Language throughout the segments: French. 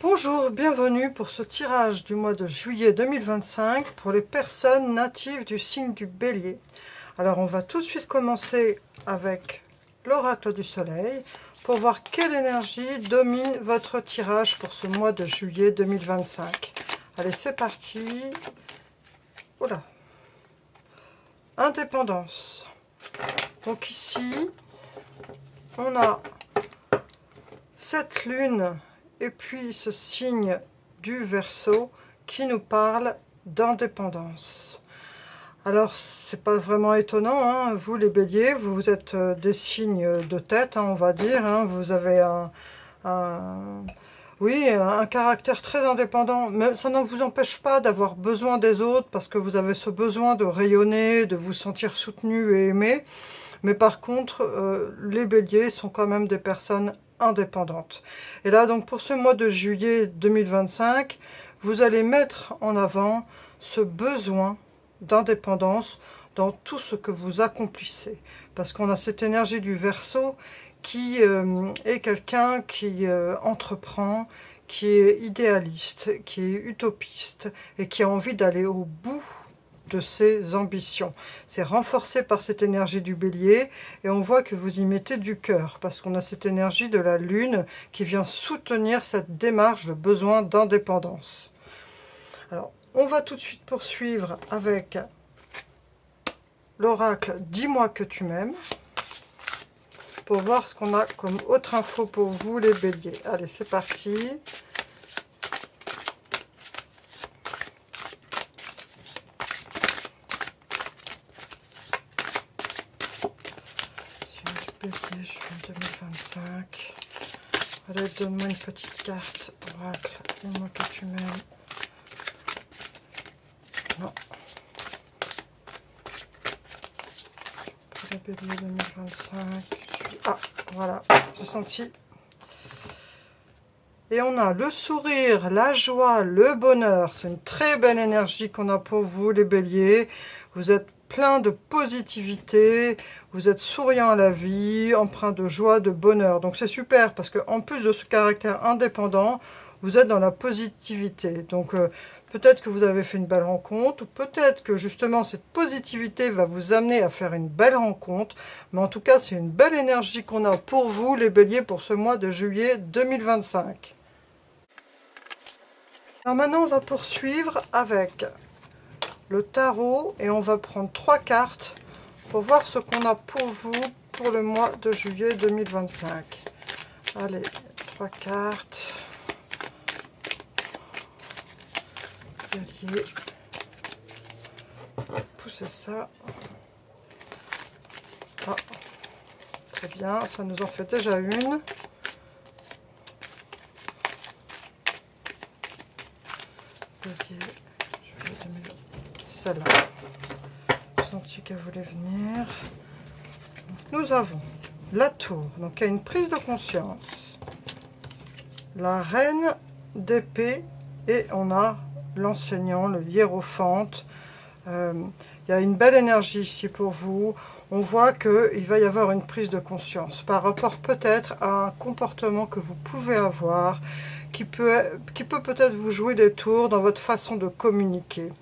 Bonjour, bienvenue pour ce tirage du mois de juillet 2025 pour les personnes natives du signe du Bélier. Alors on va tout de suite commencer avec l'oracle du soleil pour voir quelle énergie domine votre tirage pour ce mois de juillet 2025. Allez, c'est parti. Oula. Indépendance. Donc ici, on a cette lune et puis ce signe du Verseau qui nous parle d'indépendance. Alors, c'est pas vraiment étonnant, hein, vous les béliers, vous êtes des signes de tête, hein, on va dire, hein, vous avez un caractère très indépendant, mais ça ne vous empêche pas d'avoir besoin des autres, parce que vous avez ce besoin de rayonner, de vous sentir soutenu et aimé, mais par contre, les béliers sont quand même des personnes indépendantes. Et là, donc, pour ce mois de juillet 2025, vous allez mettre en avant ce besoin d'indépendance dans tout ce que vous accomplissez. Parce qu'on a cette énergie du Verseau qui est quelqu'un qui entreprend, qui est idéaliste, qui est utopiste et qui a envie d'aller au bout de ses ambitions. C'est renforcé par cette énergie du Bélier et on voit que vous y mettez du cœur parce qu'on a cette énergie de la Lune qui vient soutenir cette démarche de besoin d'indépendance. Alors, on va tout de suite poursuivre avec l'oracle « Dis-moi que tu m'aimes » pour voir ce qu'on a comme autre info pour vous les béliers. Allez, c'est parti. Bélier, juin 2025. Allez, donne-moi une petite carte. Oracle, dis-moi que tu m'aimes. Non. Pour le Bélier 2025. Ah, voilà, j'ai senti. Et on a le sourire, la joie, le bonheur. C'est une très belle énergie qu'on a pour vous, les béliers. Vous êtes plein de positivité, vous êtes souriant à la vie, empreint de joie, de bonheur. Donc c'est super parce qu'en plus de ce caractère indépendant, vous êtes dans la positivité. Donc peut-être que vous avez fait une belle rencontre, ou peut-être que justement cette positivité va vous amener à faire une belle rencontre. Mais en tout cas, c'est une belle énergie qu'on a pour vous, les béliers, pour ce mois de juillet 2025. Alors maintenant, on va poursuivre avec le tarot et on va prendre 3 cartes pour voir ce qu'on a pour vous pour le mois de juillet 2025. Allez, 3 cartes. Bélier. Poussez ça. Ah, très bien, ça nous en fait déjà une. Bélier, juillet 2025. Celle-là. J'ai senti qu'elle voulait venir. Nous avons la tour, donc il y a une prise de conscience. La reine d'épée et on a l'enseignant, le hiérophante. Il y a une belle énergie ici pour vous. On voit qu'il va y avoir une prise de conscience par rapport peut-être à un comportement que vous pouvez avoir qui peut peut-être vous jouer des tours dans votre façon de communiquer.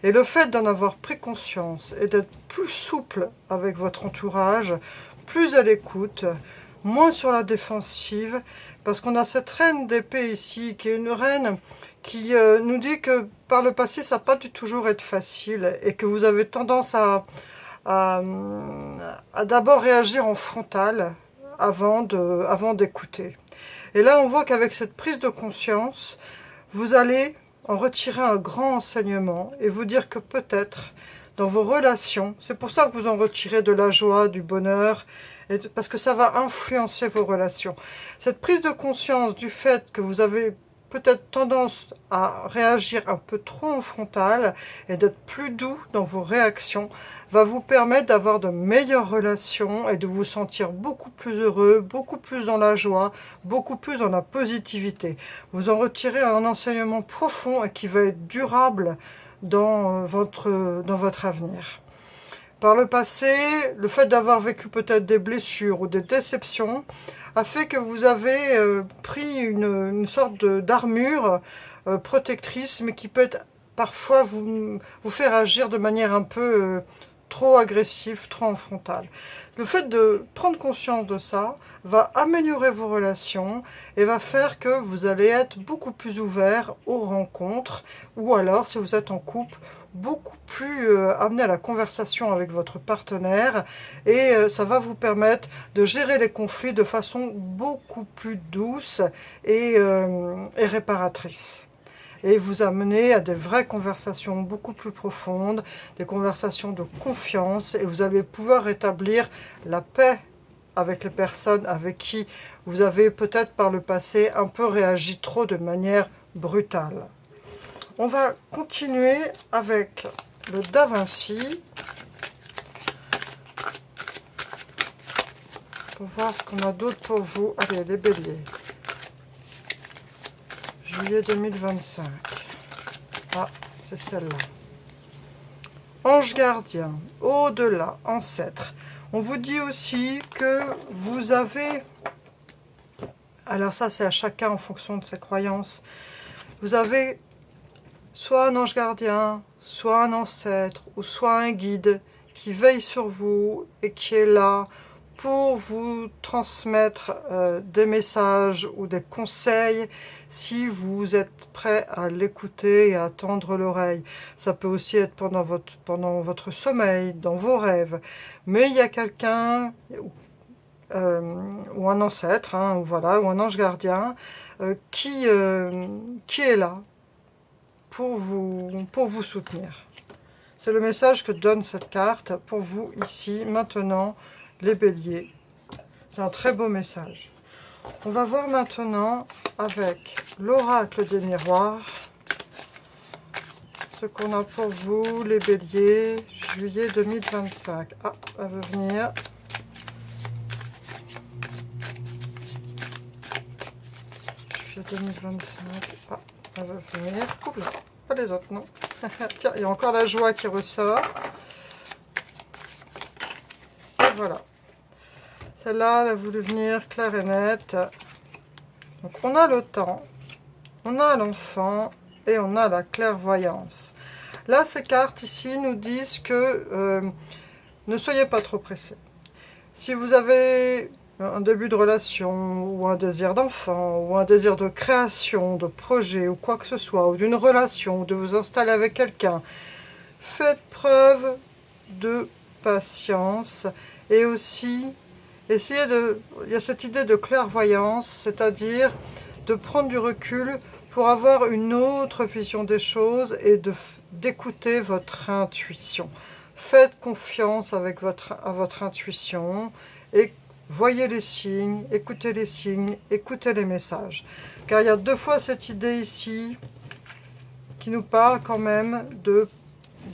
Et le fait d'en avoir pris conscience et d'être plus souple avec votre entourage, plus à l'écoute, moins sur la défensive, parce qu'on a cette reine d'épée ici, qui est une reine qui nous dit que par le passé, ça n'a pas dû toujours être facile, et que vous avez tendance à d'abord réagir en frontal avant d'écouter. Et là, on voit qu'avec cette prise de conscience, vous allez en retirer un grand enseignement et vous dire que peut-être dans vos relations, c'est pour ça que vous en retirez de la joie, du bonheur, parce que ça va influencer vos relations. Cette prise de conscience du fait que vous avez peut-être tendance à réagir un peu trop en frontal et d'être plus doux dans vos réactions va vous permettre d'avoir de meilleures relations et de vous sentir beaucoup plus heureux, beaucoup plus dans la joie, beaucoup plus dans la positivité. Vous en retirez un enseignement profond et qui va être durable dans votre avenir. Par le passé, le fait d'avoir vécu peut-être des blessures ou des déceptions a fait que vous avez pris une sorte d'armure protectrice, mais qui peut parfois vous faire agir de manière un peu trop agressive, trop en frontal. Le fait de prendre conscience de ça va améliorer vos relations et va faire que vous allez être beaucoup plus ouvert aux rencontres, ou alors, si vous êtes en couple, beaucoup plus amené à la conversation avec votre partenaire, et ça va vous permettre de gérer les conflits de façon beaucoup plus douce et réparatrice. Et vous amener à des vraies conversations beaucoup plus profondes, des conversations de confiance, et vous allez pouvoir rétablir la paix avec les personnes avec qui vous avez peut-être par le passé un peu réagi trop de manière brutale. On va continuer avec le Da Vinci pour voir ce qu'on a d'autre pour vous. Allez, les béliers. Juillet 2025. Ah, c'est celle-là. Ange gardien, au-delà, ancêtre. On vous dit aussi que vous avez, alors ça c'est à chacun en fonction de ses croyances, vous avez soit un ange gardien, soit un ancêtre, ou soit un guide qui veille sur vous et qui est là pour vous transmettre des messages ou des conseils si vous êtes prêt à l'écouter et à tendre l'oreille. Ça peut aussi être pendant votre sommeil, dans vos rêves. Mais il y a quelqu'un, ou un ancêtre, hein, voilà, ou un ange gardien, qui est là pour vous soutenir. C'est le message que donne cette carte pour vous ici, maintenant, les béliers. C'est un très beau message. On va voir maintenant avec l'oracle des miroirs ce qu'on a pour vous, les béliers, juillet 2025. Ah, elle veut venir. Juillet 2025. Ah, elle veut venir. Oula, pas les autres, non. Tiens, il y a encore la joie qui ressort. Et voilà. Celle-là, elle a voulu venir claire et nette. Donc, on a le temps, on a l'enfant et on a la clairvoyance. Là, ces cartes ici nous disent que ne soyez pas trop pressés. Si vous avez un début de relation, ou un désir d'enfant, ou un désir de création, de projet, ou quoi que ce soit, ou d'une relation, ou de vous installer avec quelqu'un, faites preuve de patience et aussi essayez de... Il y a cette idée de clairvoyance, c'est-à-dire de prendre du recul pour avoir une autre vision des choses et d'écouter votre intuition. Faites confiance à votre intuition et voyez les signes, écoutez les messages. Car il y a deux fois cette idée ici qui nous parle quand même de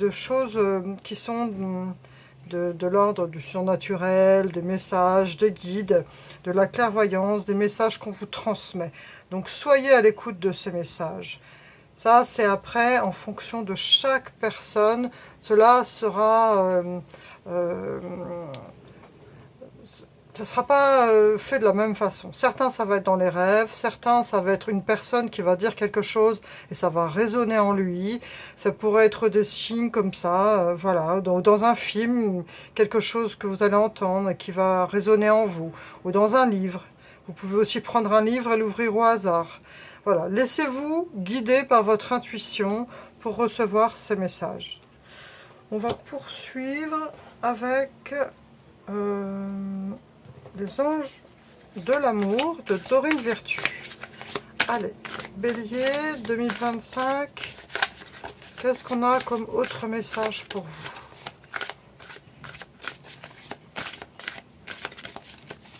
choses qui sont de l'ordre du surnaturel, des messages, des guides, de la clairvoyance, des messages qu'on vous transmet. Donc soyez à l'écoute de ces messages. Ça, c'est après, en fonction de chaque personne, cela sera... ce ne sera pas fait de la même façon. Certains, ça va être dans les rêves. Certains, ça va être une personne qui va dire quelque chose et ça va résonner en lui. Ça pourrait être des signes comme ça, voilà, dans un film, quelque chose que vous allez entendre et qui va résonner en vous. Ou dans un livre. Vous pouvez aussi prendre un livre et l'ouvrir au hasard. Voilà, laissez-vous guider par votre intuition pour recevoir ces messages. On va poursuivre avec... les anges de l'amour de Dorine Vertu. Allez, bélier 2025. Qu'est-ce qu'on a comme autre message pour vous?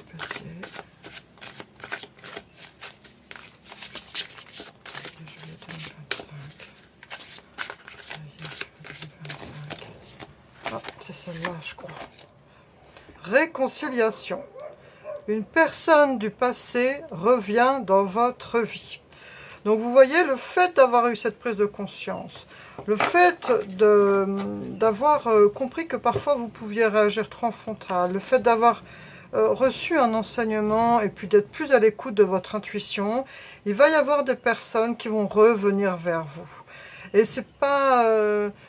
Bélier. Juillet 2025. Ah, c'est celle-là, je crois. Réconciliation. Une personne du passé revient dans votre vie. Donc vous voyez, le fait d'avoir eu cette prise de conscience, le fait d'avoir compris que parfois vous pouviez réagir trop en frontal, le fait d'avoir reçu un enseignement et puis d'être plus à l'écoute de votre intuition, il va y avoir des personnes qui vont revenir vers vous. Et c'est pas,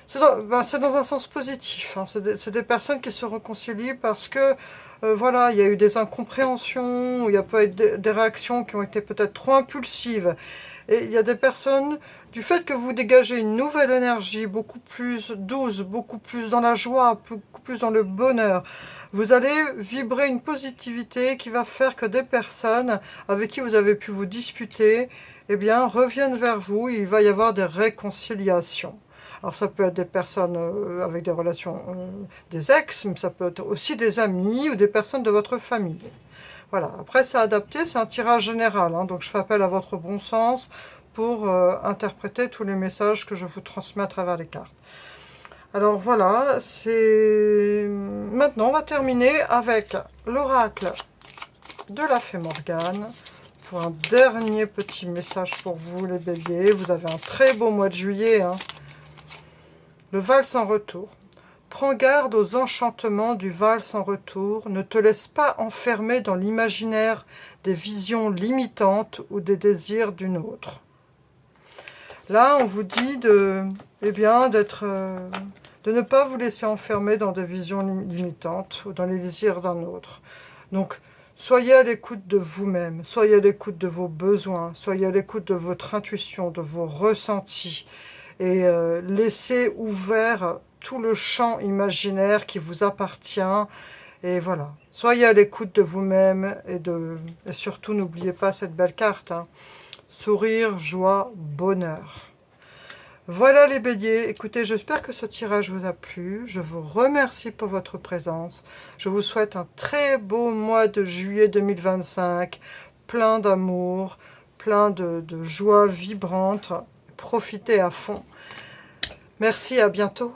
c'est dans un sens positif. Hein. C'est des personnes qui se réconcilient parce que voilà, il y a eu des incompréhensions, il y a pas eu des réactions qui ont été peut-être trop impulsives. Et il y a des personnes, du fait que vous dégagez une nouvelle énergie, beaucoup plus douce, beaucoup plus dans la joie, beaucoup plus dans le bonheur, vous allez vibrer une positivité qui va faire que des personnes avec qui vous avez pu vous disputer, eh bien, reviennent vers vous, il va y avoir des réconciliations. Alors ça peut être des personnes avec des relations, des ex, mais ça peut être aussi des amis ou des personnes de votre famille. Voilà, après c'est adapté, c'est un tirage général, hein, donc je fais appel à votre bon sens pour interpréter tous les messages que je vous transmets à travers les cartes. Alors voilà, c'est... Maintenant on va terminer avec l'oracle de la Fée Morgane. Pour un dernier petit message pour vous les béliers, vous avez un très beau mois de juillet. Hein. Le valse en retour. Prends garde aux enchantements du valse en retour. Ne te laisse pas enfermer dans l'imaginaire des visions limitantes ou des désirs d'une autre. Là, on vous dit de ne pas vous laisser enfermer dans des visions limitantes ou dans les désirs d'un autre. Donc, soyez à l'écoute de vous-même, soyez à l'écoute de vos besoins, soyez à l'écoute de votre intuition, de vos ressentis, et laissez ouvert tout le champ imaginaire qui vous appartient. Et voilà, soyez à l'écoute de vous-même et surtout n'oubliez pas cette belle carte. Hein. Sourire, joie, bonheur. Voilà les béliers, écoutez, j'espère que ce tirage vous a plu. Je vous remercie pour votre présence. Je vous souhaite un très beau mois de juillet 2025, plein d'amour, plein de joie vibrante. Profitez à fond. Merci, à bientôt.